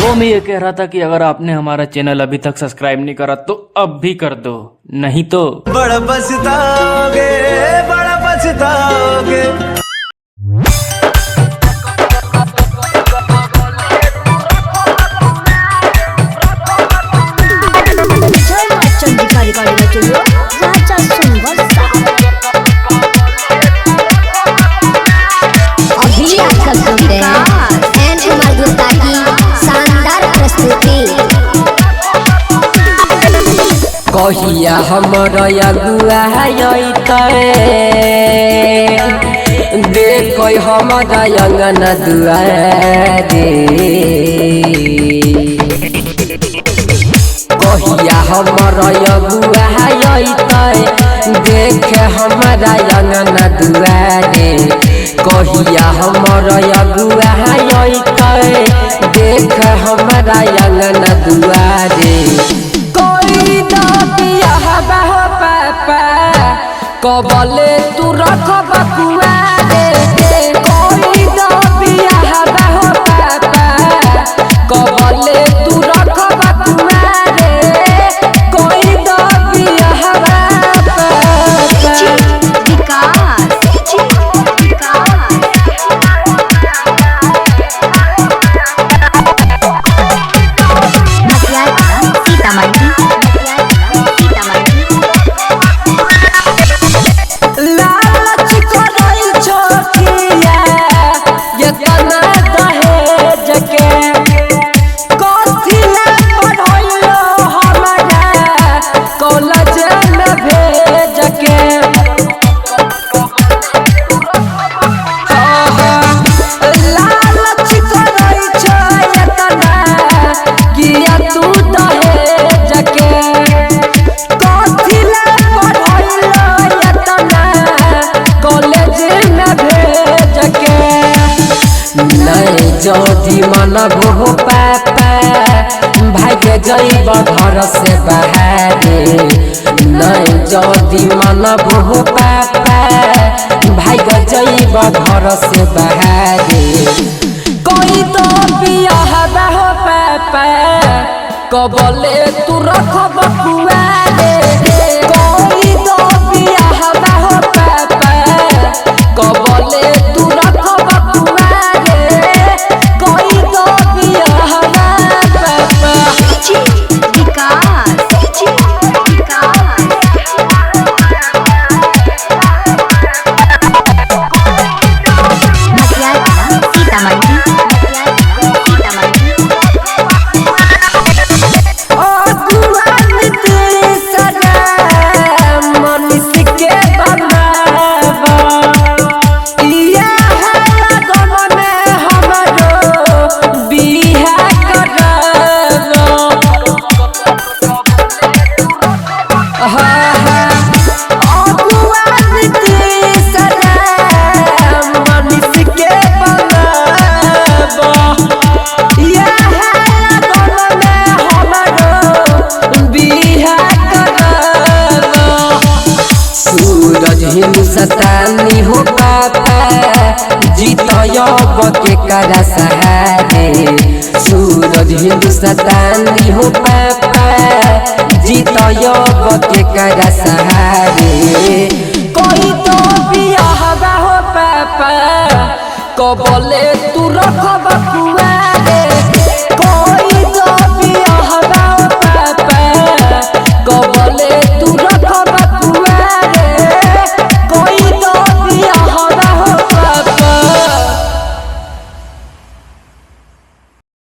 वो मैं ये कह रहा था कि अगर आपने हमारा चैनल अभी तक सब्सक्राइब नहीं करा तो अब भी कर दो, नहीं तो बड़ा पछताओगे, बड़ा पछताओगे। अभी आजकल सुनते हैं एंड मधुता की शानदार प्रस्तुति। कहिया हमर अगुआ देख हमर अंगन दुआरे, कहिया हमर अगुआ देख हमारा अंगन दुआरे, कहिया हमर अगुआ देख हमारा अंगन दुआरे। कबले तू रख बकुआरे, कोई दो बियाह हो पापा, कबले तू रख बकुआरे, कोई दो बियाह पापा। जदि मन हो पापा भाग जइब घर से बाहरे, नहीं जदि मन हो पापा भाग जइब घर से बाहरे। कोई तो बियाह हो पापा, कबले तू रख बकुआरे, कोई तो बियाह हो पापा, कबले तू रख बकुआरे, कोई तो बियाह पापा। हिंदुस्तानी हो पापा जीतब के करा सहारे, सूरज हिंदुस्तानी हो पापा जीतब के करा सहारे। कोई तो बियाह हो पापा, कबले तू रख बकुआरे।